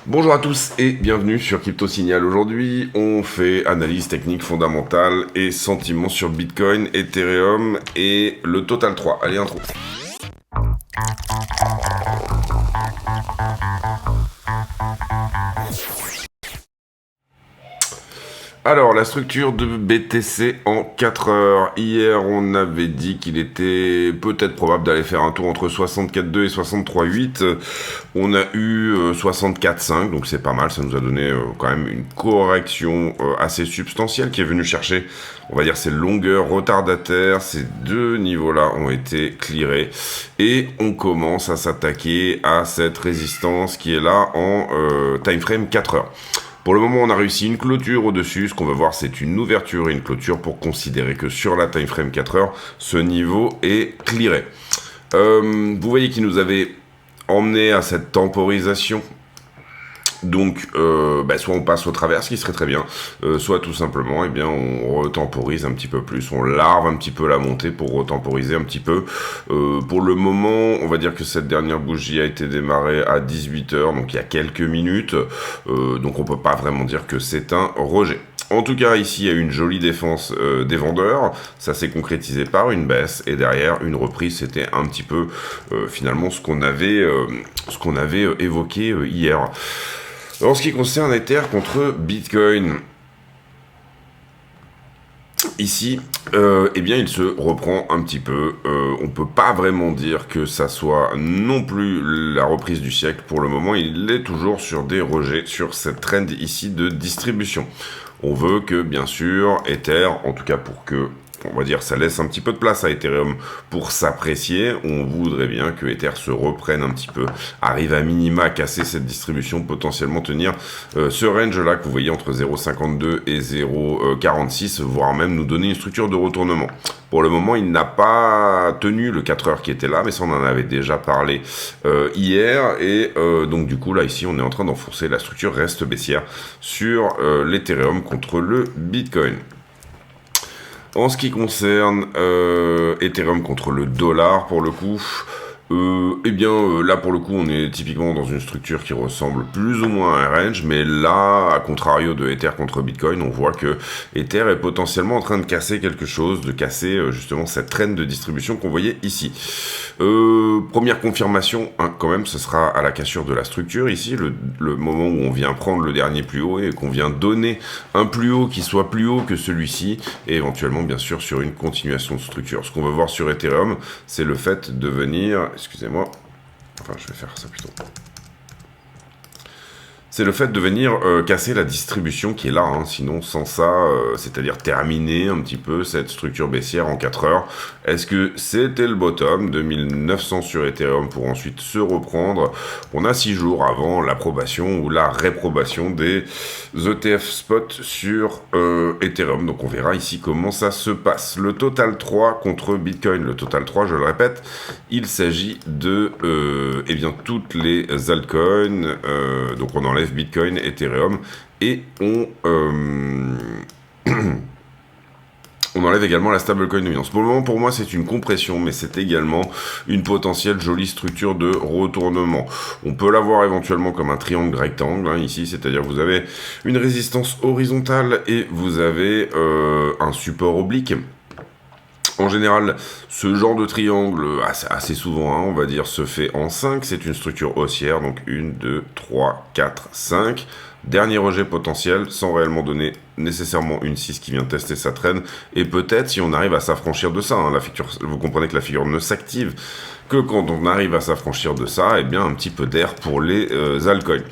Bonjour à tous et bienvenue sur Crypto Signal. Aujourd'hui, on fait analyse technique fondamentale et sentiments sur Bitcoin, Ethereum et le Total 3. Allez, intro. Alors, la structure de BTC en 4 heures. Hier, on avait dit qu'il était peut-être probable d'aller faire un tour entre 64,2 et 63,8. On a eu 64,5, donc c'est pas mal. Ça nous a donné quand même une correction assez substantielle qui est venue chercher, on va dire, ces longueurs retardataires. Ces deux niveaux-là ont été clearés. Et on commence à s'attaquer à cette résistance qui est là en time frame 4 heures. Pour le moment, on a réussi une clôture au-dessus. Ce qu'on va voir, c'est une ouverture et une clôture pour considérer que sur la time frame 4 heures, ce niveau est clearé. Vous voyez qu'il nous avait emmené à cette temporisation. Donc, soit on passe au travers, ce qui serait très bien, soit tout simplement, eh bien, on retemporise un petit peu plus, on larve un petit peu la montée pour retemporiser un petit peu. Pour le moment, on va dire que cette dernière bougie a été démarrée à 18h, donc il y a quelques minutes, donc on peut pas vraiment dire que c'est un rejet. En tout cas, ici, il y a une jolie défense des vendeurs. Ça s'est concrétisé par une baisse. Et derrière, une reprise, c'était un petit peu, finalement, ce qu'on avait évoqué hier. En ce qui concerne Ether contre Bitcoin, ici, eh bien, il se reprend un petit peu. On peut pas vraiment dire que ça soit non plus la reprise du siècle. Pour le moment, il est toujours sur des rejets, sur cette trend ici de distribution. On veut que, bien sûr, Ether, en tout cas pour que, on va dire, ça laisse un petit peu de place à Ethereum pour s'apprécier. On voudrait bien que Ether se reprenne un petit peu, arrive à minima à casser cette distribution, potentiellement tenir ce range-là que vous voyez entre 0,52 et 0,46, voire même nous donner une structure de retournement. Pour le moment, il n'a pas tenu le 4 heures qui était là, mais ça on en avait déjà parlé hier. Et donc du coup, là, ici, on est en train d'enfoncer. La structure reste baissière sur l'Ethereum contre le Bitcoin. En ce qui concerne Ethereum contre le dollar, pour le coup, là pour le coup on est typiquement dans une structure qui ressemble plus ou moins à un range, mais là, à contrario de Ether contre Bitcoin, on voit que Ether est potentiellement en train de casser quelque chose, de casser justement cette trend de distribution qu'on voyait ici. Première confirmation, hein, quand même, ce sera à la cassure de la structure ici, le moment où on vient prendre le dernier plus haut et qu'on vient donner un plus haut qui soit plus haut que celui-ci, et éventuellement bien sûr sur une continuation de structure. Ce qu'on veut voir sur Ethereum, c'est le fait de venir, excusez-moi, enfin je vais faire ça plutôt. C'est le fait de venir casser la distribution qui est là, hein. Sinon sans ça, c'est-à-dire terminer un petit peu cette structure baissière en 4 heures. Est-ce que c'était le bottom de 1900 sur Ethereum pour ensuite se reprendre? On a 6 jours avant l'approbation ou la réprobation des ETF spot sur Ethereum. Donc on verra ici comment ça se passe. Le Total 3 contre Bitcoin. Le Total 3, je le répète, il s'agit de toutes les altcoins. Donc on enlève Bitcoin, Ethereum, et on enlève également la stablecoin dominance. Pour le moment, pour moi, c'est une compression, mais c'est également une potentielle jolie structure de retournement. On peut l'avoir éventuellement comme un triangle rectangle, hein, ici, c'est-à-dire vous avez une résistance horizontale et vous avez un support oblique. En général, ce genre de triangle, assez souvent, hein, on va dire, se fait en 5. C'est une structure haussière, donc 1, 2, 3, 4, 5. Dernier rejet potentiel, sans réellement donner nécessairement une 6 qui vient tester sa traîne. Et peut-être si on arrive à s'affranchir de ça, hein, vous comprenez que la figure ne s'active que quand on arrive à s'affranchir de ça, et bien un petit peu d'air pour les altcoins.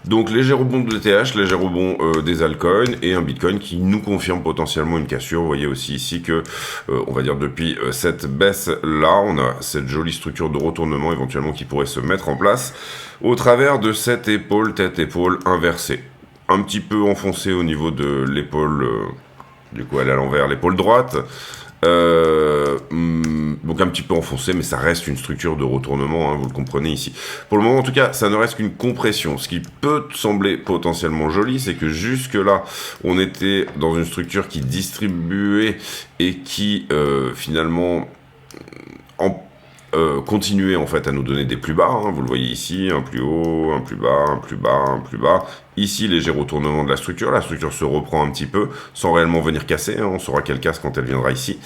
Donc léger rebond de l'ETH, léger rebond des altcoins et un Bitcoin qui nous confirme potentiellement une cassure. Vous voyez aussi ici que, on va dire depuis cette baisse-là, on a cette jolie structure de retournement éventuellement qui pourrait se mettre en place au travers de cette épaule, tête-épaule inversée. Un petit peu enfoncée au niveau de l'épaule, du coup elle est à l'envers, l'épaule droite. Donc un petit peu enfoncé, mais ça reste une structure de retournement, hein, vous le comprenez ici. Pour le moment, en tout cas, ça ne reste qu'une compression. Ce qui peut sembler potentiellement joli, c'est que jusque-là, on était dans une structure qui distribuait et qui, finalement, continuer en fait à nous donner des plus bas, hein. Vous le voyez ici, un plus haut, un plus bas, un plus bas, un plus bas. Ici, léger retournement de la structure se reprend un petit peu, sans réellement venir casser, hein. On saura qu'elle casse quand elle viendra ici.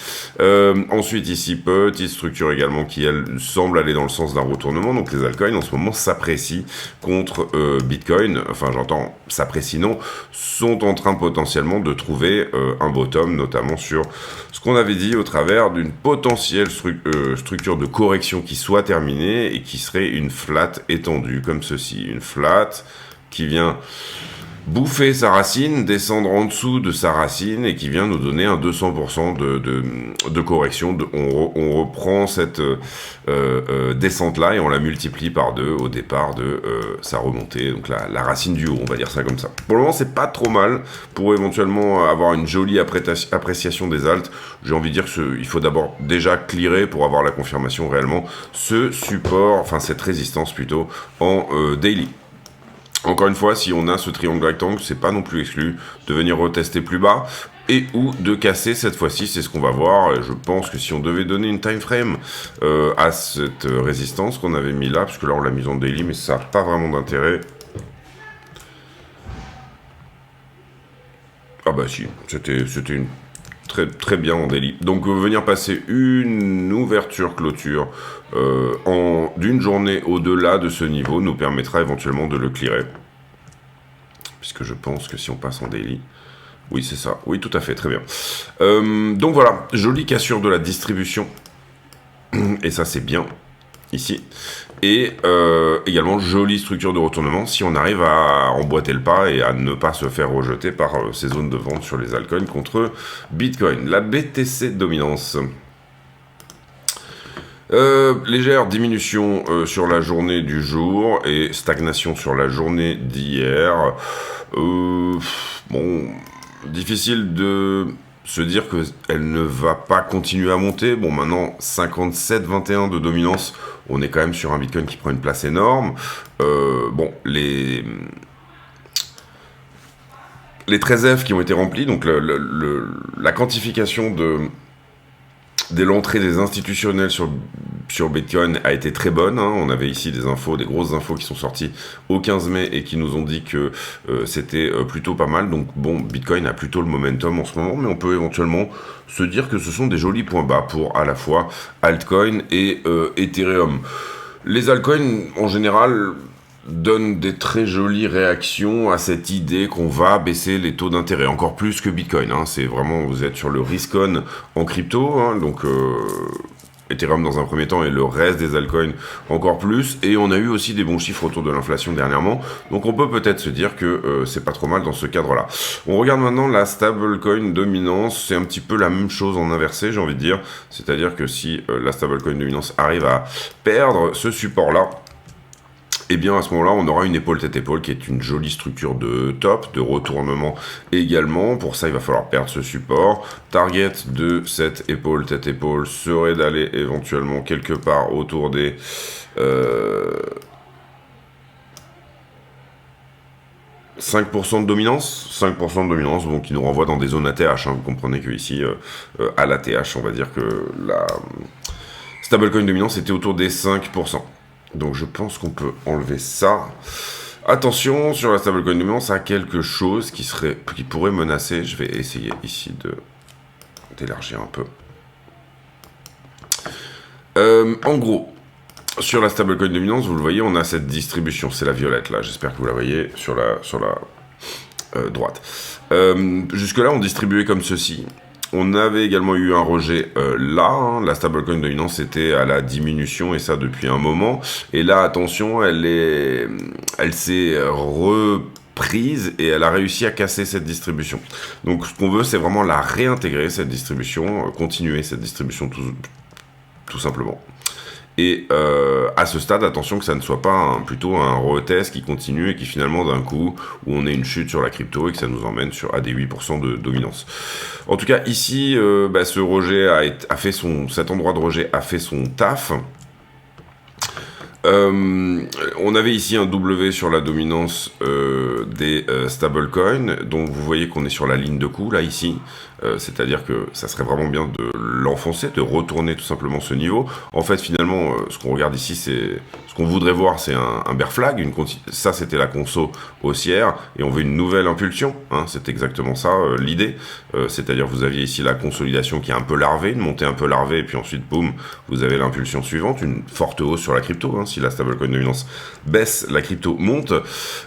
Ensuite, ici, petite structure également qui, elle, semble aller dans le sens d'un retournement, donc les altcoins, en ce moment, s'apprécient contre Bitcoin, enfin, j'entends, s'apprécient non, sont en train potentiellement de trouver un bottom, notamment sur ce qu'on avait dit au travers d'une potentielle structure de correction qui soit terminée et qui serait une flat étendue, comme ceci, une flat qui vient bouffer sa racine, descendre en dessous de sa racine et qui vient nous donner un 200% de correction. On reprend cette descente-là et on la multiplie par 2 au départ de sa remontée, donc la racine du haut, on va dire ça comme ça. Pour le moment, c'est pas trop mal pour éventuellement avoir une jolie appréciation des alts. J'ai envie de dire qu'il faut d'abord déjà clearer pour avoir la confirmation réellement ce support, enfin cette résistance plutôt, en daily. Encore une fois, si on a ce triangle rectangle, c'est pas non plus exclu de venir retester plus bas et ou de casser cette fois-ci, c'est ce qu'on va voir. Je pense que si on devait donner une time frame à cette résistance qu'on avait mis là, parce que là on l'a mise en daily, mais ça n'a pas vraiment d'intérêt. Ah bah si, c'était une très bien en daily. Donc venir passer une ouverture-clôture d'une journée au-delà de ce niveau nous permettra éventuellement de le clearer. Puisque je pense que si on passe en daily... Oui, c'est ça. Oui, tout à fait, très bien. Donc voilà, jolie cassure de la distribution. Et ça, c'est bien, ici. Et également, jolie structure de retournement si on arrive à emboîter le pas et à ne pas se faire rejeter par ces zones de vente sur les altcoins contre Bitcoin. La BTC dominance. Légère diminution sur la journée du jour et stagnation sur la journée d'hier. Bon, difficile de se dire qu'elle ne va pas continuer à monter. Bon, maintenant, 57,21 de dominance, on est quand même sur un Bitcoin qui prend une place énorme. Bon, les 13 F qui ont été remplis, donc la quantification dès l'entrée des institutionnels sur Bitcoin a été très bonne, hein. On avait ici des infos, des grosses infos qui sont sorties au 15 mai et qui nous ont dit que c'était plutôt pas mal. Donc bon, Bitcoin a plutôt le momentum en ce moment, mais on peut éventuellement se dire que ce sont des jolis points bas pour à la fois altcoin et Ethereum. Les altcoins, en général, donne des très jolies réactions à cette idée qu'on va baisser les taux d'intérêt, encore plus que Bitcoin, hein. C'est vraiment, vous êtes sur le risk-on en crypto, hein, donc Ethereum dans un premier temps et le reste des altcoins encore plus, et on a eu aussi des bons chiffres autour de l'inflation dernièrement, donc on peut peut-être se dire que c'est pas trop mal dans ce cadre-là. On regarde maintenant la stablecoin dominance, c'est un petit peu la même chose en inversé, j'ai envie de dire, c'est-à-dire que si la stablecoin dominance arrive à perdre ce support-là, et bien à ce moment-là, on aura une épaule tête-épaule qui est une jolie structure de top, de retournement également. Pour ça, il va falloir perdre ce support. Target de cette épaule tête-épaule serait d'aller éventuellement quelque part autour des 5% de dominance, 5% de dominance, bon, qui nous renvoie dans des zones ATH, hein. Vous comprenez que ici, à l'ATH, on va dire que la stablecoin dominance était autour des 5%. Donc je pense qu'on peut enlever ça. Attention, sur la stablecoin dominance, à quelque chose qui pourrait menacer. Je vais essayer ici d'élargir un peu. En gros, sur la stablecoin dominance, vous le voyez, on a cette distribution. C'est la violette là. J'espère que vous la voyez sur la droite. Jusque-là, on distribuait comme ceci. On avait également eu un rejet là, hein. La stablecoin dominance était à la diminution et ça depuis un moment. Et là, attention, elle s'est reprise et elle a réussi à casser cette distribution. Donc ce qu'on veut, c'est vraiment la réintégrer, cette distribution, continuer cette distribution tout simplement. Et à ce stade, attention que ça ne soit pas plutôt un retest qui continue et qui finalement d'un coup, où on ait une chute sur la crypto et que ça nous emmène à des 8% de dominance. En tout cas, ici, ce rejet cet endroit de rejet a fait son taf. On avait ici un W sur la dominance des stablecoins, donc vous voyez qu'on est sur la ligne de coup là ici, c'est-à-dire que ça serait vraiment bien de l'enfoncer, de retourner tout simplement ce niveau. En fait finalement ce qu'on regarde ici, c'est ce qu'on voudrait voir, c'est un bear flag, ça c'était la conso haussière, et on veut une nouvelle impulsion, hein, c'est exactement ça l'idée, c'est-à-dire vous aviez ici la consolidation qui est un peu larvée, une montée un peu larvée, et puis ensuite boum, vous avez l'impulsion suivante, une forte hausse sur la crypto, hein, si la stablecoin dominance baisse, la crypto monte.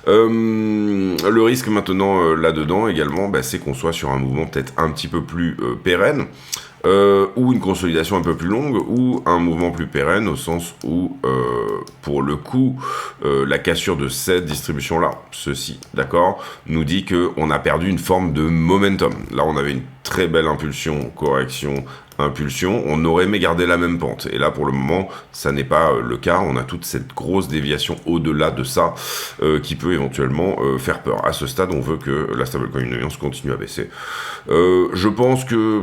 Le risque maintenant là-dedans également, c'est qu'on soit sur un mouvement peut-être un petit peu plus pérenne, ou une consolidation un peu plus longue, ou un mouvement plus pérenne, au sens où, pour le coup, la cassure de cette distribution-là, ceci, d'accord, nous dit qu'on a perdu une forme de momentum. Là, on avait une très belle impulsion, correction, impulsion, on aurait aimé garder la même pente. Et là, pour le moment, ça n'est pas le cas. On a toute cette grosse déviation au-delà de ça qui peut éventuellement faire peur. À ce stade, on veut que la stablecoin dominance continue à baisser. Je pense que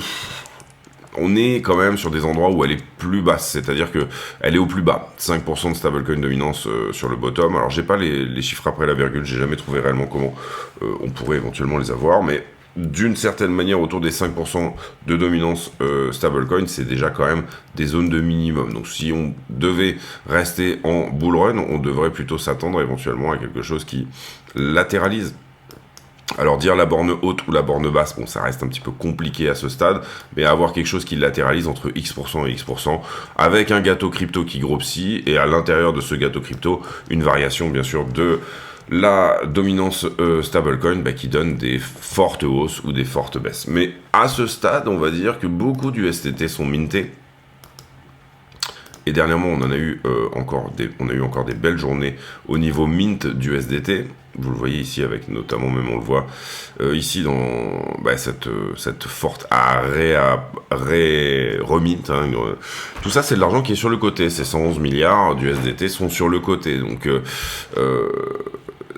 on est quand même sur des endroits où elle est plus basse, c'est-à-dire que elle est au plus bas, 5% de stablecoin dominance sur le bottom. Alors j'ai pas les chiffres après la virgule, j'ai jamais trouvé réellement comment on pourrait éventuellement les avoir, mais d'une certaine manière autour des 5% de dominance stablecoin, c'est déjà quand même des zones de minimum. Donc si on devait rester en bull run, on devrait plutôt s'attendre éventuellement à quelque chose qui latéralise. Alors dire la borne haute ou la borne basse, bon ça reste un petit peu compliqué à ce stade, mais avoir quelque chose qui latéralise entre X% et X%, avec un gâteau crypto qui grossit, et à l'intérieur de ce gâteau crypto, une variation bien sûr de la dominance stablecoin qui donne des fortes hausses ou des fortes baisses. Mais à ce stade, on va dire que beaucoup d'USDT sont mintés. Et dernièrement, on a eu encore des belles journées au niveau mint du USDT. Vous le voyez ici avec notamment, même on le voit ici dans cette forte remint. Hein, tout ça, c'est de l'argent qui est sur le côté. Ces 111 milliards du USDT sont sur le côté. Donc,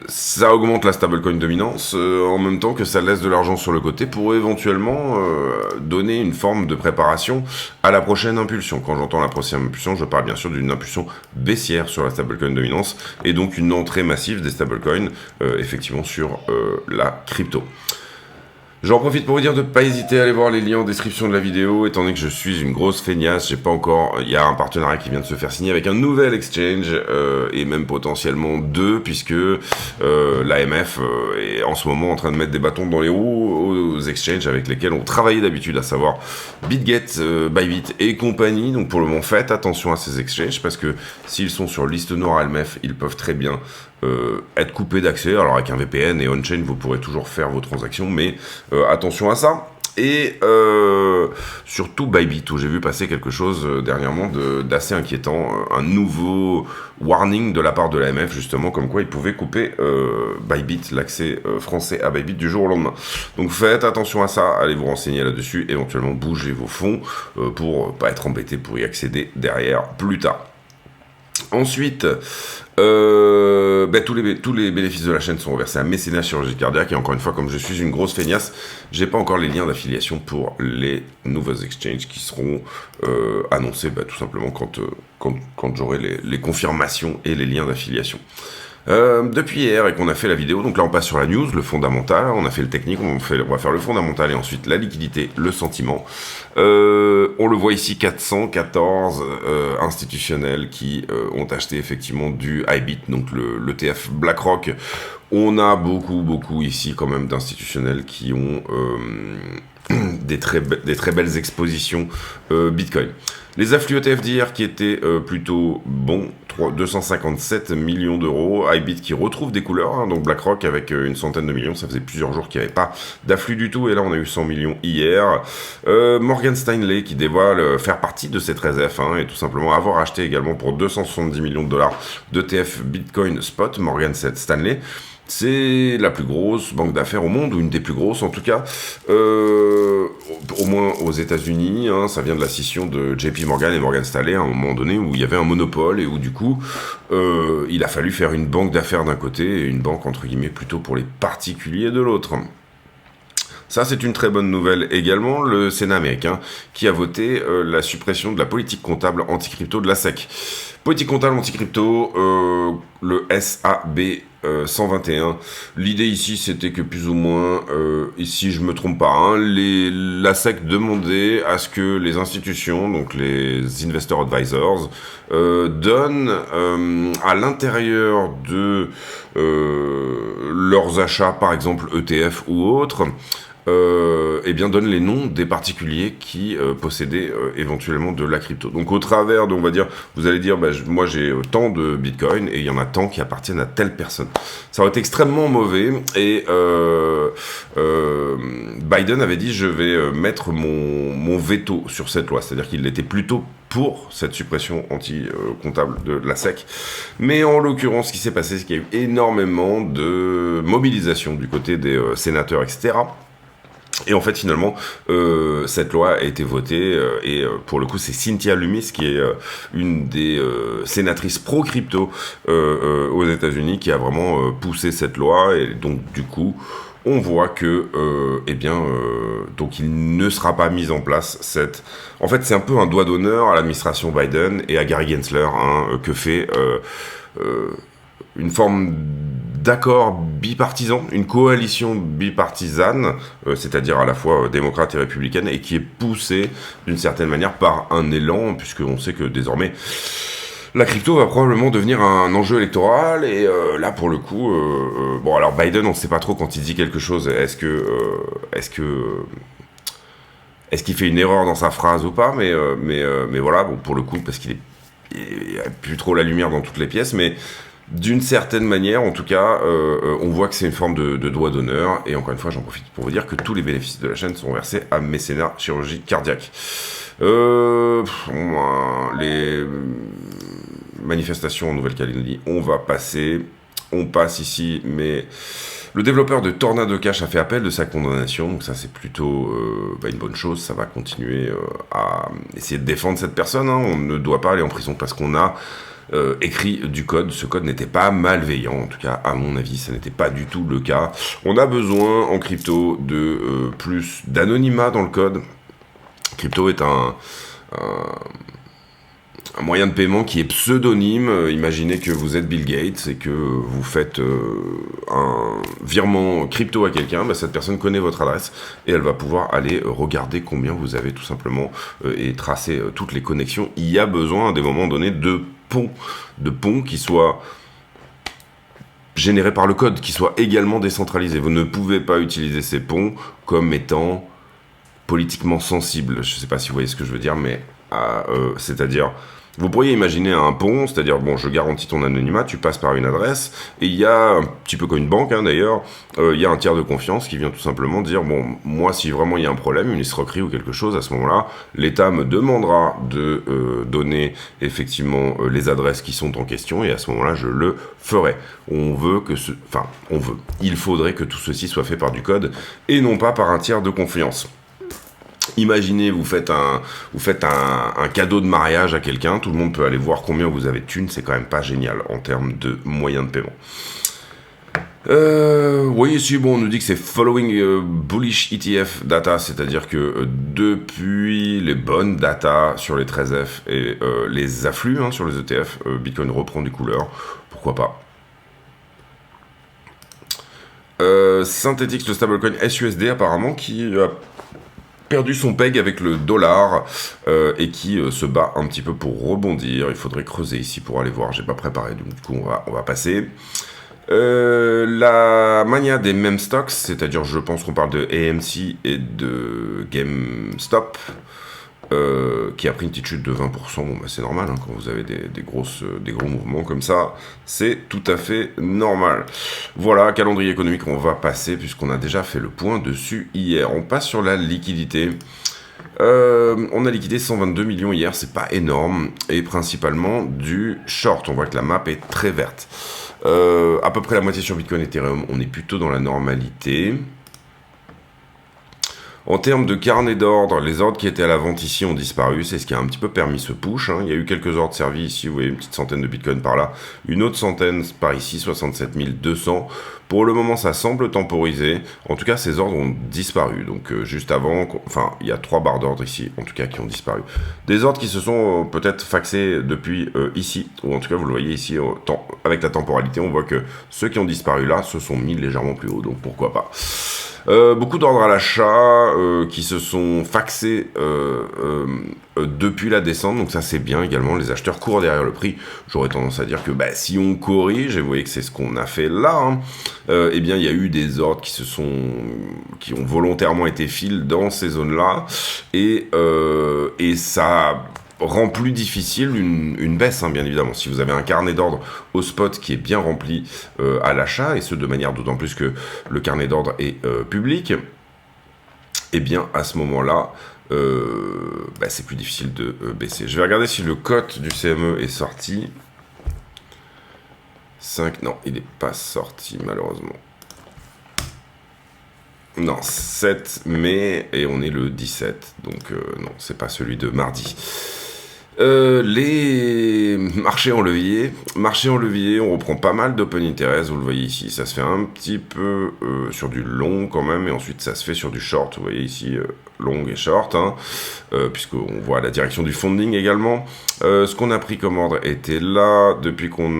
ça augmente la stablecoin dominance en même temps que ça laisse de l'argent sur le côté pour éventuellement donner une forme de préparation à la prochaine impulsion. Quand j'entends la prochaine impulsion, je parle bien sûr d'une impulsion baissière sur la stablecoin dominance et donc une entrée massive des stablecoins effectivement sur la crypto. J'en profite pour vous dire de ne pas hésiter à aller voir les liens en description de la vidéo, étant donné que je suis une grosse feignasse, j'ai pas encore, il y a un partenariat qui vient de se faire signer avec un nouvel exchange, et même potentiellement deux, puisque l'AMF est en ce moment en train de mettre des bâtons dans les roues aux exchanges avec lesquels on travaillait d'habitude, à savoir BitGet, Bybit et compagnie. Donc pour le moment, faites attention à ces exchanges, parce que s'ils sont sur liste noire AMF, ils peuvent très bien être coupé d'accès. Alors avec un VPN et on-chain, vous pourrez toujours faire vos transactions, mais attention à ça. Et surtout Bybit, où j'ai vu passer quelque chose dernièrement d'assez inquiétant, un nouveau warning de la part de l'AMF, justement, comme quoi ils pouvaient couper Bybit, l'accès français à Bybit du jour au lendemain. Donc faites attention à ça, allez vous renseigner là-dessus, éventuellement bougez vos fonds pour pas être embêté pour y accéder derrière plus tard. Ensuite, tous les bénéfices de la chaîne sont reversés à Mécénat Chirurgie Cardiaque, et encore une fois, comme je suis une grosse feignasse, j'ai pas encore les liens d'affiliation pour les nouveaux exchanges qui seront annoncés tout simplement quand j'aurai les confirmations et les liens d'affiliation. Depuis hier et qu'on a fait la vidéo, donc là on passe sur la news, le fondamental, on a fait le technique, on va faire le fondamental et ensuite la liquidité, le sentiment. On le voit ici, 414 institutionnels qui ont acheté effectivement du IBIT, donc l'ETF BlackRock. On a beaucoup ici quand même d'institutionnels qui ont des très belles expositions Bitcoin. Les afflux ETF d'hier qui étaient plutôt bons, 257 millions d'euros, IBIT qui retrouve des couleurs, hein, donc BlackRock avec une centaine de millions, ça faisait plusieurs jours qu'il n'y avait pas d'afflux du tout, et là on a eu 100 millions hier. Morgan Stanley qui dévoile faire partie de cette réserve, hein, et tout simplement avoir acheté également pour 270 millions de dollars d'ETF Bitcoin Spot. Morgan Stanley, c'est la plus grosse banque d'affaires au monde, ou une des plus grosses en tout cas, au moins aux États-Unis. Hein, ça vient de la scission de JP Morgan et Morgan Stanley à un moment donné où il y avait un monopole et où du coup il a fallu faire une banque d'affaires d'un côté et une banque entre guillemets plutôt pour les particuliers de l'autre. Ça, c'est une très bonne nouvelle également. Le Sénat américain qui a voté la suppression de la politique comptable anti-crypto de la SEC. Politique comptable anti-crypto, le SAB 121. L'idée ici, c'était que plus ou moins, ici je me trompe pas, hein, la SEC demandait à ce que les institutions, donc les Investor Advisors, donnent à l'intérieur de leurs achats, par exemple ETF ou autres, eh bien donne les noms des particuliers qui possédaient éventuellement de la crypto. Donc au travers de, on va dire, vous allez dire, moi j'ai tant de Bitcoin et il y en a tant qui appartiennent à telle personne. Ça aurait été extrêmement mauvais et Biden avait dit je vais mettre mon veto sur cette loi, c'est-à-dire qu'il était plutôt pour cette suppression anti-comptable de la SEC. Mais en l'occurrence, ce qui s'est passé, c'est qu'il y a eu énormément de mobilisation du côté des sénateurs, etc. Et en fait, finalement, cette loi a été votée, et pour le coup, c'est Cynthia Lummis, qui est une des sénatrices pro-crypto aux États-Unis, qui a vraiment poussé cette loi, et donc, du coup, on voit que, donc il ne sera pas mis en place cette... En fait, c'est un peu un doigt d'honneur à l'administration Biden et à Gary Gensler, hein, que fait une forme d'accord bipartisan, une coalition bipartisane, c'est-à-dire à la fois démocrate et républicaine, et qui est poussée d'une certaine manière par un élan, puisqu'on sait que désormais la crypto va probablement devenir un enjeu électoral, et là pour le coup, bon alors Biden, on ne sait pas trop quand il dit quelque chose, est-ce qu'il fait une erreur dans sa phrase ou pas, mais voilà, bon, pour le coup, parce qu'il n'y a plus trop la lumière dans toutes les pièces, mais d'une certaine manière, en tout cas, on voit que c'est une forme de doigt d'honneur. Et encore une fois, j'en profite pour vous dire que tous les bénéfices de la chaîne sont versés à Mécénat Chirurgie Cardiaque. Les manifestations en Nouvelle-Calédonie, on va passer. On passe ici, mais le développeur de Tornado Cash a fait appel de sa condamnation. Donc ça, c'est plutôt une bonne chose. Ça va continuer à essayer de défendre cette personne, hein. On ne doit pas aller en prison parce qu'on a... écrit du code. Ce code n'était pas malveillant, en tout cas à mon avis ça n'était pas du tout le cas. On a besoin en crypto de plus d'anonymat dans le code. Crypto est un moyen de paiement qui est pseudonyme. Imaginez que vous êtes Bill Gates et que vous faites un virement crypto à quelqu'un, cette personne connaît votre adresse et elle va pouvoir aller regarder combien vous avez tout simplement et tracer toutes les connexions. Il y a besoin à des moments donnés de ponts qui soient générés par le code, qui soient également décentralisés. Vous ne pouvez pas utiliser ces ponts comme étant politiquement sensibles. Je ne sais pas si vous voyez ce que je veux dire, mais c'est-à-dire... Vous pourriez imaginer un pont, c'est-à-dire, bon, je garantis ton anonymat, tu passes par une adresse, et il y a, un petit peu comme une banque, hein, d'ailleurs, il y a un tiers de confiance qui vient tout simplement dire, bon, moi, si vraiment il y a un problème, une escroquerie ou quelque chose, à ce moment-là, l'État me demandera de donner, effectivement, les adresses qui sont en question, et à ce moment-là, je le ferai. Il faudrait que tout ceci soit fait par du code, et non pas par un tiers de confiance. Imaginez, vous faites un cadeau de mariage à quelqu'un, tout le monde peut aller voir combien vous avez de thunes, c'est quand même pas génial en termes de moyens de paiement. Oui, ici, bon, on nous dit que c'est following bullish ETF data, c'est-à-dire que depuis les bonnes data sur les 13F et les afflux sur les ETF, Bitcoin reprend des couleurs, pourquoi pas. Synthetix, le stablecoin SUSD apparemment, qui a perdu son peg avec le dollar et qui se bat un petit peu pour rebondir. Il faudrait creuser ici pour aller voir, j'ai pas préparé, donc du coup on va passer. La mania des meme stocks, c'est-à-dire je pense qu'on parle de AMC et de GameStop, qui a pris une petite chute de 20%, bon c'est normal, hein, quand vous avez des gros mouvements comme ça, c'est tout à fait normal. Voilà, calendrier économique, on va passer, puisqu'on a déjà fait le point dessus hier. On passe sur la liquidité. On a liquidé 122 millions hier, c'est pas énorme, et principalement du short. On voit que la map est très verte. À peu près la moitié sur Bitcoin et Ethereum, on est plutôt dans la normalité. En termes de carnet d'ordre, les ordres qui étaient à la vente ici ont disparu, c'est ce qui a un petit peu permis ce push, hein. Il y a eu quelques ordres servis ici, vous voyez une petite centaine de bitcoins par là, une autre centaine par ici, 67 200. Pour le moment, ça semble temporiser. En tout cas, ces ordres ont disparu. Donc, juste avant, enfin, il y a 3 barres d'ordre ici, en tout cas, qui ont disparu. Des ordres qui se sont peut-être faxés depuis ici, ou en tout cas, vous le voyez ici, avec la temporalité, on voit que ceux qui ont disparu là se sont mis légèrement plus haut. Donc, pourquoi pas. Beaucoup d'ordres à l'achat qui se sont faxés depuis la descente, donc ça c'est bien également, les acheteurs courent derrière le prix. J'aurais tendance à dire que si on corrige, et vous voyez que c'est ce qu'on a fait là, hein, eh bien il y a eu des ordres qui ont volontairement été fill dans ces zones-là, et ça rend plus difficile une baisse, hein, bien évidemment. Si vous avez un carnet d'ordre au spot qui est bien rempli à l'achat, et ce de manière d'autant plus que le carnet d'ordre est public, et bien à ce moment-là, c'est plus difficile de baisser. Je vais regarder si le code du CME est sorti. 5, non, il n'est pas sorti malheureusement. Non, 7 mai, et on est le 17, donc non, c'est pas celui de mardi. Les marchés en levier, on reprend pas mal d'open interest, vous le voyez ici, ça se fait un petit peu sur du long quand même, et ensuite ça se fait sur du short, vous voyez ici long et short, hein, puisqu'on voit la direction du funding également. Ce qu'on a pris comme ordre était là, depuis qu'on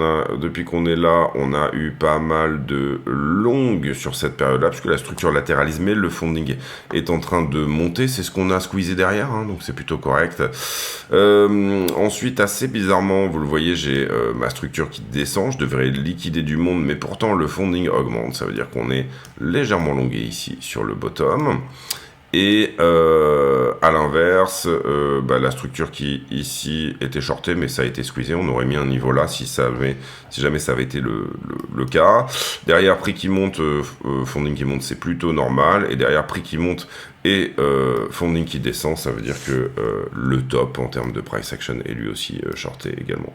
est là, on a eu pas mal de longues sur cette période-là, puisque la structure latéralise, mais le funding est en train de monter, c'est ce qu'on a squeezé derrière, hein, donc c'est plutôt correct. Ensuite, assez bizarrement, vous le voyez, j'ai ma structure qui descend, je devrais liquider du monde, mais pourtant le funding augmente, ça veut dire qu'on est légèrement longué ici sur le bottom. Et à l'inverse, la structure qui ici était shortée, mais ça a été squeezé, on aurait mis un niveau là si jamais ça avait été le cas. Derrière, prix qui monte, funding qui monte, c'est plutôt normal. Et derrière, prix qui monte et funding qui descend, ça veut dire que le top en termes de price action est lui aussi shorté également.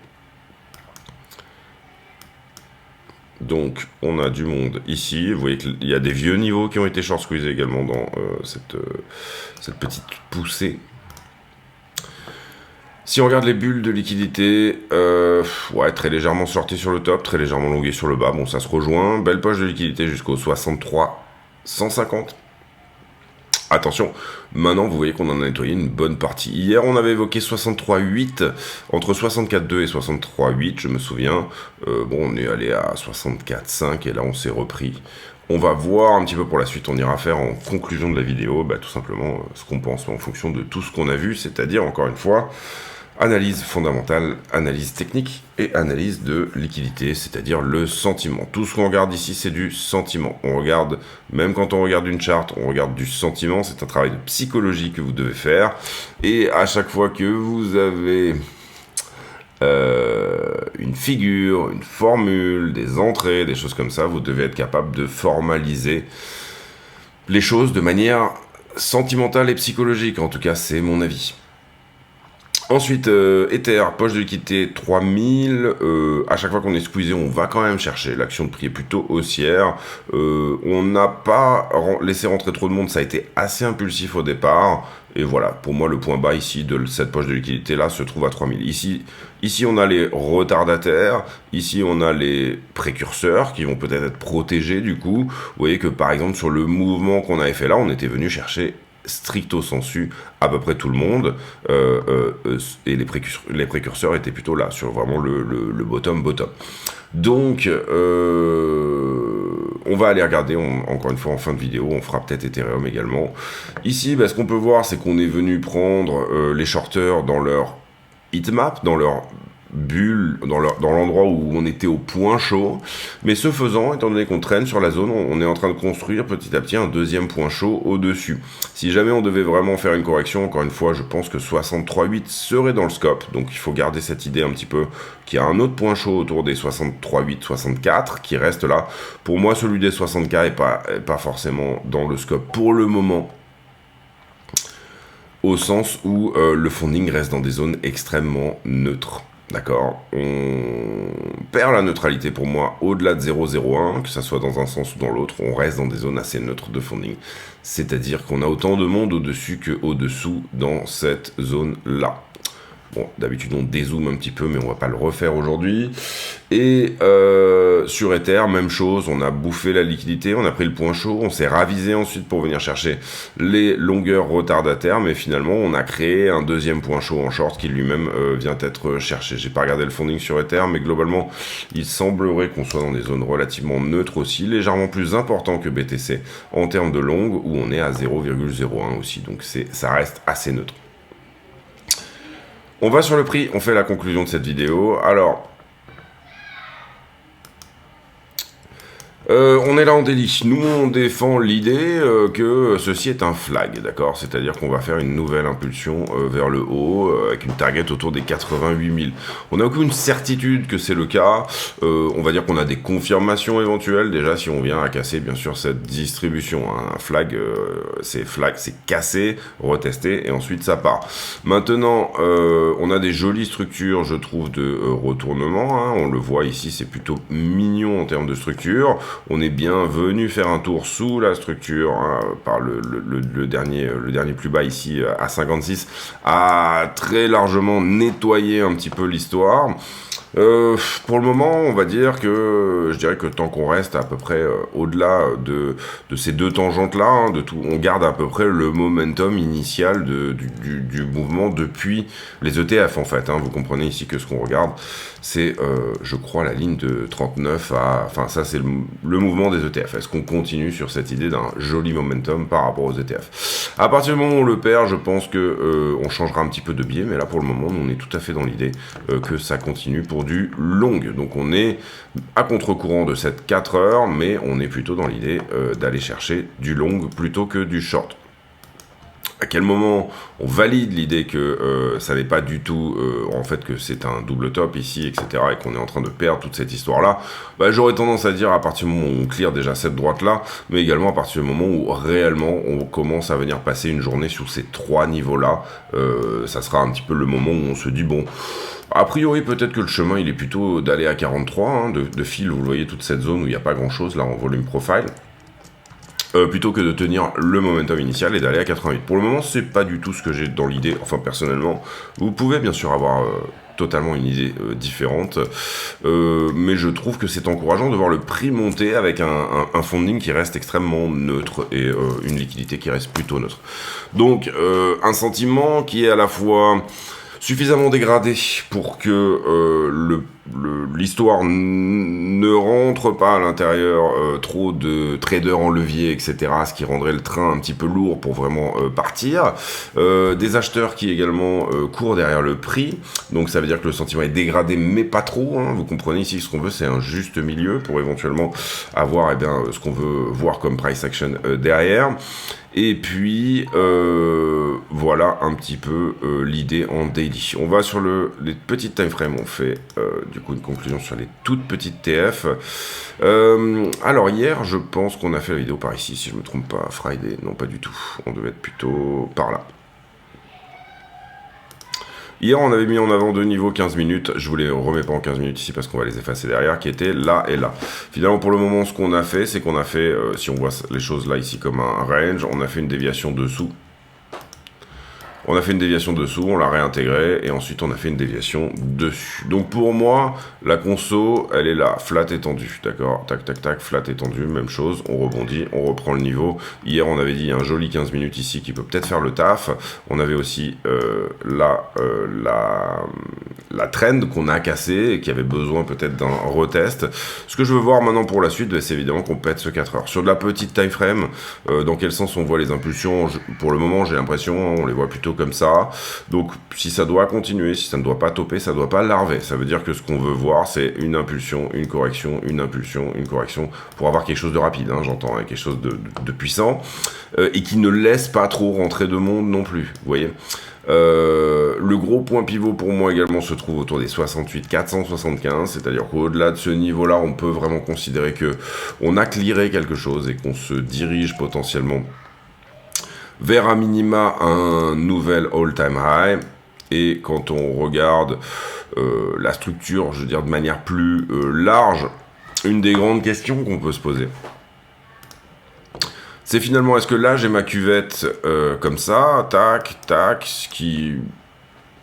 Donc, on a du monde ici. Vous voyez qu'il y a des vieux niveaux qui ont été short squeezés également dans cette petite poussée. Si on regarde les bulles de liquidité, très légèrement sorties sur le top, très légèrement longuées sur le bas. Bon, ça se rejoint. Belle poche de liquidité jusqu'au 63, 150. Attention, maintenant vous voyez qu'on en a nettoyé une bonne partie. Hier on avait évoqué 63,8, entre 64,2 et 63,8 je me souviens. On est allé à 64,5 et là on s'est repris. On va voir un petit peu pour la suite, on ira faire en conclusion de la vidéo, tout simplement ce qu'on pense en fonction de tout ce qu'on a vu, c'est-à-dire encore une fois, analyse fondamentale, analyse technique et analyse de liquidité, c'est-à-dire le sentiment. Tout ce qu'on regarde ici, c'est du sentiment. On regarde, même quand on regarde une charte, on regarde du sentiment. C'est un travail de psychologie que vous devez faire. Et à chaque fois que vous avez une figure, une formule, des entrées, des choses comme ça, vous devez être capable de formaliser les choses de manière sentimentale et psychologique. En tout cas, c'est mon avis. Ensuite, Ether, poche de liquidité 3000, à chaque fois qu'on est squeezé, on va quand même chercher, l'action de prix est plutôt haussière, on n'a pas laissé rentrer trop de monde, ça a été assez impulsif au départ, et voilà, pour moi le point bas ici de cette poche de liquidité là se trouve à 3000. Ici on a les retardataires, ici on a les précurseurs qui vont peut-être être protégés du coup, vous voyez que par exemple sur le mouvement qu'on avait fait là, on était venu chercher stricto sensu à peu près tout le monde et les précurseurs étaient plutôt là sur vraiment le bottom. Donc on va aller regarder encore une fois en fin de vidéo, on fera peut-être Ethereum également. Ici ce qu'on peut voir c'est qu'on est venu prendre les shorters dans leur heatmap, dans leur bulle, dans l'endroit où on était au point chaud, mais ce faisant, étant donné qu'on traîne sur la zone, on est en train de construire petit à petit un deuxième point chaud au-dessus. Si jamais on devait vraiment faire une correction, encore une fois, je pense que 63,8 serait dans le scope, donc il faut garder cette idée un petit peu qu'il y a un autre point chaud autour des 63,8, 64 qui reste là. Pour moi, celui des 60K est pas forcément dans le scope pour le moment, au sens où le funding reste dans des zones extrêmement neutres. D'accord, on perd la neutralité pour moi au-delà de 0,01, que ça soit dans un sens ou dans l'autre, on reste dans des zones assez neutres de funding. C'est-à-dire qu'on a autant de monde au-dessus qu'au-dessous dans cette zone-là. Bon, d'habitude on dézoome un petit peu, mais on va pas le refaire aujourd'hui. Et sur Ether, même chose, on a bouffé la liquidité, on a pris le point chaud, on s'est ravisé ensuite pour venir chercher les longueurs retardataires, mais finalement on a créé un deuxième point chaud en short qui lui-même vient être cherché. J'ai pas regardé le funding sur Ether, mais globalement il semblerait qu'on soit dans des zones relativement neutres aussi, légèrement plus important que BTC en termes de longue, où on est à 0,01 aussi, donc ça reste assez neutre. On va sur le prix, on fait la conclusion de cette vidéo. Alors, on est là en délit. Nous, on défend l'idée que ceci est un flag, d'accord? C'est-à-dire qu'on va faire une nouvelle impulsion vers le haut, avec une target autour des 88 000. On n'a aucune certitude que c'est le cas. On va dire qu'on a des confirmations éventuelles, déjà, si on vient à casser, bien sûr, cette distribution. Hein. Un flag, c'est cassé, retesté, et ensuite ça part. Maintenant, on a des jolies structures, je trouve, de retournement. Hein. On le voit ici, c'est plutôt mignon en termes de structure. On est bien venu faire un tour sous la structure, hein, par le dernier plus bas ici à 56, a très largement nettoyé un petit peu l'histoire. Pour le moment, on va dire que je dirais que tant qu'on reste à peu près au-delà de ces deux tangentes-là, hein, de tout, on garde à peu près le momentum initial du mouvement depuis les ETF en fait. Hein. Vous comprenez ici que ce qu'on regarde, c'est, je crois, la ligne de 39 à... Enfin, ça, c'est le mouvement des ETF. Est-ce qu'on continue sur cette idée d'un joli momentum par rapport aux ETF? À partir du moment où on le perd, je pense que on changera un petit peu de biais, mais là, pour le moment, on est tout à fait dans l'idée que ça continue pour du long. Donc, on est à contre-courant de cette 4 heures, mais on est plutôt dans l'idée d'aller chercher du long plutôt que du short. À quel moment on valide l'idée que ça n'est pas du tout, en fait, que c'est un double top ici, etc., et qu'on est en train de perdre toute cette histoire-là, bah, j'aurais tendance à dire à partir du moment où on clear déjà cette droite-là, mais également à partir du moment où réellement on commence à venir passer une journée sur ces trois niveaux-là, ça sera un petit peu le moment où on se dit, bon, a priori, peut-être que le chemin, il est plutôt d'aller à 43, hein, de fil, vous voyez, toute cette zone où il n'y a pas grand-chose, là, en volume profile. Plutôt que de tenir le momentum initial et d'aller à 88. Pour le moment, c'est pas du tout ce que j'ai dans l'idée, enfin personnellement. Vous pouvez bien sûr avoir totalement une idée différente, mais je trouve que c'est encourageant de voir le prix monter avec un funding qui reste extrêmement neutre et une liquidité qui reste plutôt neutre. Donc, un sentiment qui est à la fois suffisamment dégradé pour que l'histoire ne rentre pas à l'intérieur trop de traders en levier, etc., ce qui rendrait le train un petit peu lourd pour vraiment partir. Des acheteurs qui également courent derrière le prix, donc ça veut dire que le sentiment est dégradé, mais pas trop. Hein. Vous comprenez ici, ce qu'on veut, c'est un juste milieu pour éventuellement avoir ce qu'on veut voir comme price action derrière. Et puis, voilà un petit peu l'idée en daily. On va sur les petites time frames, on fait du coup une conclusion sur les toutes petites TF. Alors hier, je pense qu'on a fait la vidéo par ici, si je me trompe pas, Friday, non pas du tout, on devait être plutôt par là. Hier, on avait mis en avant deux niveaux 15 minutes. Je vous les remets pas en 15 minutes ici parce qu'on va les effacer derrière, qui étaient là et là. Finalement, pour le moment, ce qu'on a fait, c'est qu'on a fait, si on voit les choses là ici comme un range, on a fait une déviation dessous. On a fait une déviation dessous, on l'a réintégré, et ensuite on a fait une déviation dessus. Donc pour moi, la conso, elle est là, flat étendue, d'accord? Tac, tac, tac, flat étendue, même chose, on rebondit, on reprend le niveau. Hier, on avait dit un joli 15 minutes ici qui peut peut-être faire le taf. On avait aussi la trend qu'on a cassée et qui avait besoin peut-être d'un retest. Ce que je veux voir maintenant pour la suite, c'est évidemment qu'on pète ce 4 heures. Sur de la petite time frame, dans quel sens on voit les impulsions? Pour le moment, j'ai l'impression, on les voit plutôt comme ça. Donc, si ça doit continuer, si ça ne doit pas toper, ça ne doit pas larver. Ça veut dire que ce qu'on veut voir, c'est une impulsion, une correction, une impulsion, une correction, pour avoir quelque chose de rapide, hein, j'entends, quelque chose de puissant, et qui ne laisse pas trop rentrer de monde non plus, vous voyez. Le gros point pivot pour moi également se trouve autour des 68 475, c'est-à-dire qu'au-delà de ce niveau-là, on peut vraiment considérer que on a clearé quelque chose et qu'on se dirige potentiellement vers un minima un nouvel all-time high. Et quand on regarde la structure, je veux dire, de manière plus large, une des grandes questions qu'on peut se poser, c'est finalement, est-ce que là, j'ai ma cuvette comme ça, tac, tac, ce qui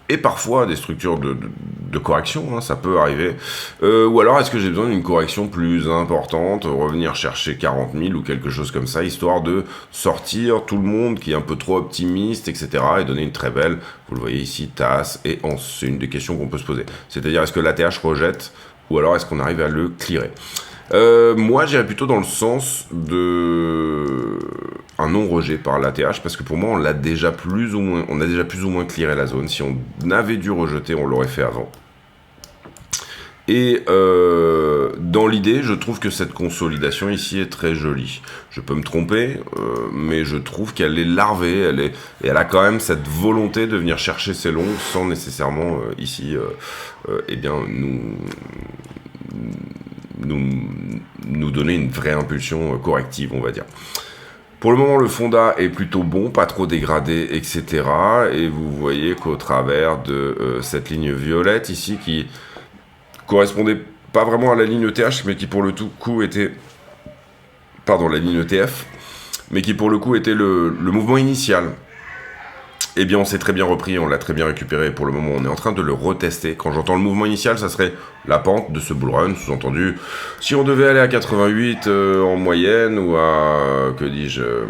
est parfois des structures de correction, hein, ça peut arriver, ou alors est-ce que j'ai besoin d'une correction plus importante, revenir chercher 40 000 ou quelque chose comme ça, histoire de sortir tout le monde qui est un peu trop optimiste, etc., et donner une très belle, vous le voyez ici, tasse et anse. C'est une des questions qu'on peut se poser. C'est-à-dire, est-ce que l'ATH rejette, ou alors est-ce qu'on arrive à le clearer? Moi, j'irais plutôt dans le sens de un non-rejet par l'ATH, parce que pour moi, on a déjà plus ou moins clearé la zone. Si on avait dû rejeter, on l'aurait fait avant. Et dans l'idée, je trouve que cette consolidation ici est très jolie. Je peux me tromper, mais je trouve qu'elle est larvée, et elle a quand même cette volonté de venir chercher ses longs sans nécessairement ici, eh bien, nous donner une vraie impulsion corrective, on va dire. Pour le moment, le fonda est plutôt bon, pas trop dégradé, etc. Et vous voyez qu'au travers de cette ligne violette ici, qui correspondait pas vraiment à la ligne ETH, mais qui pour le coup était... Pardon, la ligne ETF, mais qui pour le coup était le mouvement initial. Eh bien, on s'est très bien repris, on l'a très bien récupéré. Pour le moment, on est en train de le retester. Quand j'entends le mouvement initial, ça serait la pente de ce bull run, sous-entendu. Si on devait aller à 88 en moyenne, ou à, que dis-je,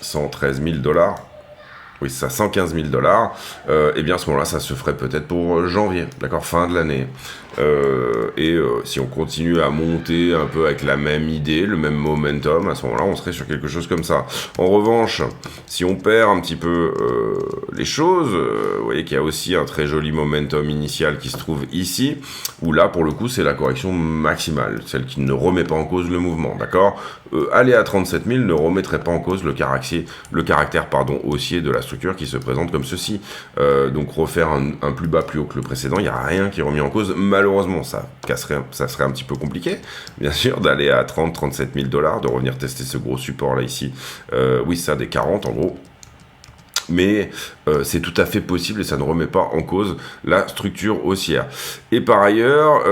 113 000 $, oui, c'est ça, 115 000 $, eh bien, à ce moment-là, ça se ferait peut-être pour janvier, d'accord, fin de l'année. Si on continue à monter un peu avec la même idée, le même momentum, à ce moment-là, on serait sur quelque chose comme ça. En revanche, si on perd un petit peu les choses, vous voyez qu'il y a aussi un très joli momentum initial qui se trouve ici, où là, pour le coup, c'est la correction maximale, celle qui ne remet pas en cause le mouvement, d'accord. Aller à 37 000 ne remettrait pas en cause le caractère haussier de la structure qui se présente comme ceci. Donc refaire un plus bas plus haut que le précédent, il n'y a rien qui est remis en cause. Malheureusement, ça serait un petit peu compliqué, bien sûr, d'aller à 37 000 $, de revenir tester ce gros support là ici. Oui, ça, des 40 en gros. Mais c'est tout à fait possible et ça ne remet pas en cause la structure haussière. Et par ailleurs,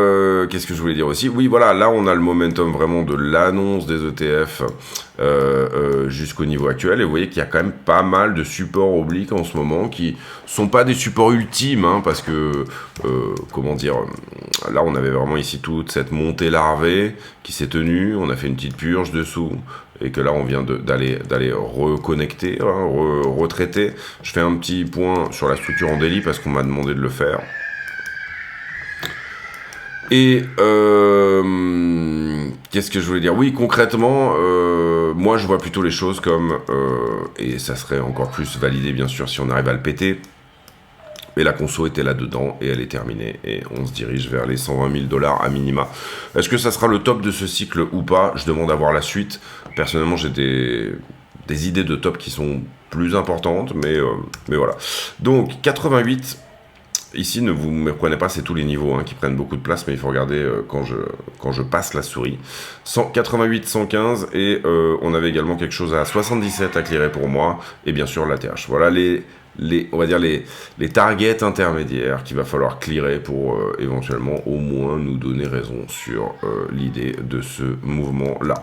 qu'est-ce que je voulais dire aussi? Oui, voilà, là on a le momentum vraiment de l'annonce des ETF jusqu'au niveau actuel. Et vous voyez qu'il y a quand même pas mal de supports obliques en ce moment qui sont pas des supports ultimes, hein, parce que, comment dire, là on avait vraiment ici toute cette montée larvée qui s'est tenue. On a fait une petite purge dessous. Et que là, on vient d'aller reconnecter, hein, retraiter. Je fais un petit point sur la structure en daily parce qu'on m'a demandé de le faire. Et qu'est-ce que je voulais dire? Oui, concrètement, moi, je vois plutôt les choses comme... et ça serait encore plus validé, bien sûr, si on arrive à le péter. Mais la conso était là-dedans et elle est terminée. Et on se dirige vers les 120 000 $ à minima. Est-ce que ça sera le top de ce cycle ou pas? Je demande à voir la suite. Personnellement, j'ai des idées de top qui sont plus importantes. Mais voilà. Donc, 88. Ici, ne vous méprenez pas, c'est tous les niveaux qui prennent beaucoup de place. Mais il faut regarder quand je passe la souris. 88, 115. Et on avait également quelque chose à 77 à clearer pour moi. Et bien sûr, l'ATH. Voilà on va dire les targets intermédiaires qu'il va falloir clearer pour éventuellement au moins nous donner raison sur l'idée de ce mouvement-là.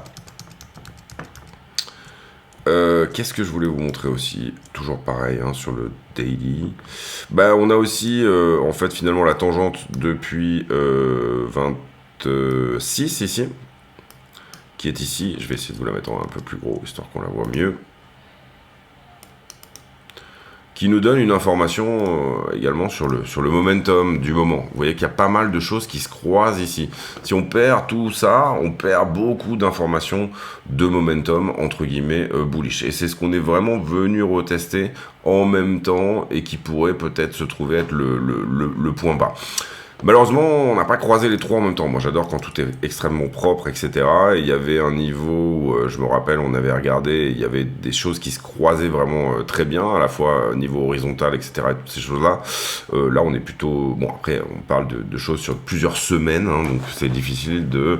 Qu'est-ce que je voulais vous montrer aussi? Toujours pareil sur le daily. On a aussi en fait finalement la tangente depuis 26 ici, qui est ici. Je vais essayer de vous la mettre en un peu plus gros histoire qu'on la voit mieux. Qui nous donne une information également sur le momentum du moment. Vous voyez qu'il y a pas mal de choses qui se croisent ici. Si on perd tout ça, on perd beaucoup d'informations de momentum, entre guillemets, bullish. Et c'est ce qu'on est vraiment venu retester en même temps et qui pourrait peut-être se trouver être le point bas. Malheureusement, on n'a pas croisé les trois en même temps. Moi, j'adore quand tout est extrêmement propre, etc. Et il y avait un niveau où, je me rappelle, on avait regardé, il y avait des choses qui se croisaient vraiment très bien, à la fois niveau horizontal, etc. Et toutes ces choses-là. Là, on est plutôt... Bon, après, on parle de choses sur plusieurs semaines, donc c'est difficile de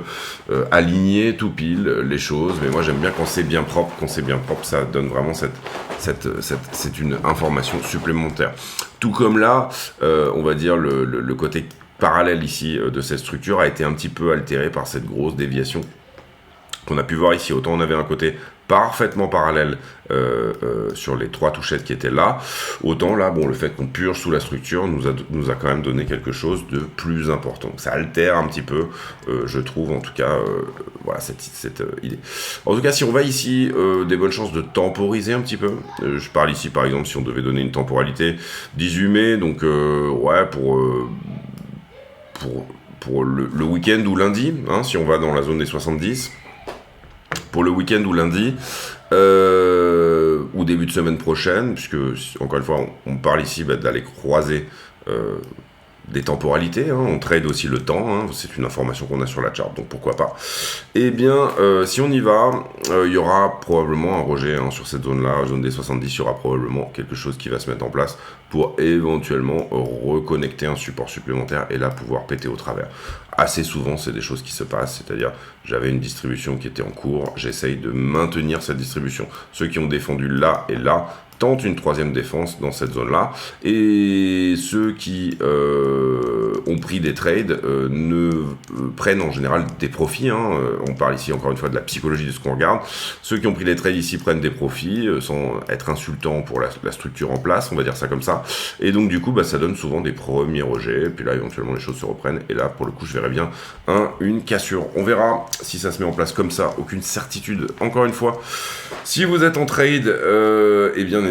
aligner tout pile les choses. Mais moi, j'aime bien quand c'est bien propre. Quand c'est bien propre, ça donne vraiment cette c'est une information supplémentaire. Tout comme là, on va dire le côté parallèle ici de cette structure a été un petit peu altéré par cette grosse déviation qu'on a pu voir ici. Autant on avait un côté parfaitement parallèle sur les 3 touchettes qui étaient là, autant là, bon, le fait qu'on purge sous la structure nous a quand même donné quelque chose de plus important. Ça altère un petit peu, je trouve, en tout cas, voilà, cette idée. En tout cas, si on va ici, des bonnes chances de temporiser un petit peu. Je parle ici, par exemple, si on devait donner une temporalité 18 mai, donc, ouais, pour le week-end ou lundi, hein, si on va dans la zone des 70, pour le week-end ou lundi, ou début de semaine prochaine, puisque, encore une fois, on parle ici d'aller croiser des temporalités, hein, on trade aussi le temps, hein, c'est une information qu'on a sur la chart, donc pourquoi pas. Eh bien, si on y va, il y aura probablement un rejet, hein, sur cette zone-là, zone des 70, il y aura probablement quelque chose qui va se mettre en place pour éventuellement reconnecter un support supplémentaire et là pouvoir péter au travers. Assez souvent, c'est des choses qui se passent, c'est-à-dire j'avais une distribution qui était en cours, j'essaye de maintenir cette distribution. Ceux qui ont défendu là et là tentent une 3e défense dans cette zone-là, et ceux qui ont pris des trades prennent en général des profits, hein. On parle ici encore une fois de la psychologie de ce qu'on regarde. Ceux qui ont pris des trades ici prennent des profits, sans être insultants pour la structure en place, on va dire ça comme ça, et donc du coup ça donne souvent des premiers rejets, et puis là éventuellement les choses se reprennent, et là pour le coup je verrais bien une cassure. On verra si ça se met en place comme ça, aucune certitude. Encore une fois, si vous êtes en trade, eh bien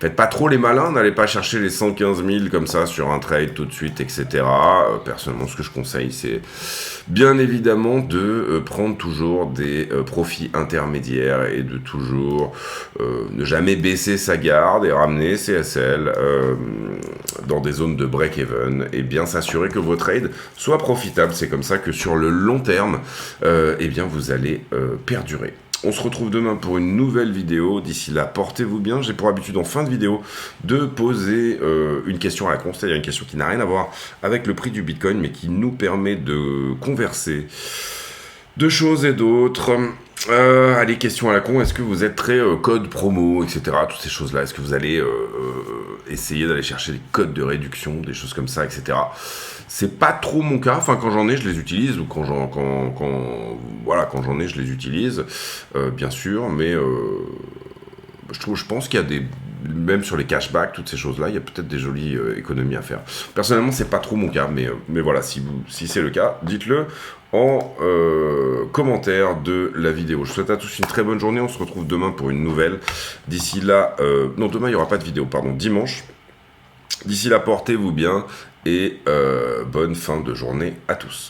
faites pas trop les malins, n'allez pas chercher les 115 000 comme ça sur un trade tout de suite, etc. Personnellement, ce que je conseille, c'est bien évidemment de prendre toujours des profits intermédiaires et de toujours ne jamais baisser sa garde et ramener ses SL dans des zones de break-even et bien s'assurer que vos trades soient profitables. C'est comme ça que sur le long terme, eh bien vous allez perdurer. On se retrouve demain pour une nouvelle vidéo. D'ici là, portez-vous bien. J'ai pour habitude en fin de vidéo de poser une question à la con, c'est-à-dire une question qui n'a rien à voir avec le prix du Bitcoin, mais qui nous permet de converser de choses et d'autres. Allez, question à la con, est-ce que vous êtes très code promo, etc. Toutes ces choses-là, est-ce que vous allez essayer d'aller chercher des codes de réduction, des choses comme ça, etc. C'est pas trop mon cas, enfin quand j'en ai je les utilise, ou quand j'en ai je les utilise, bien sûr, mais je pense qu'il y a des, même sur les cashbacks, toutes ces choses-là, il y a peut-être des jolies économies à faire. Personnellement, c'est pas trop mon cas, mais voilà, si c'est le cas, dites-le en commentaire de la vidéo. Je vous souhaite à tous une très bonne journée, on se retrouve demain pour une nouvelle. D'ici là, non, demain il n'y aura pas de vidéo, pardon, dimanche. D'ici là, portez-vous bien et bonne fin de journée à tous.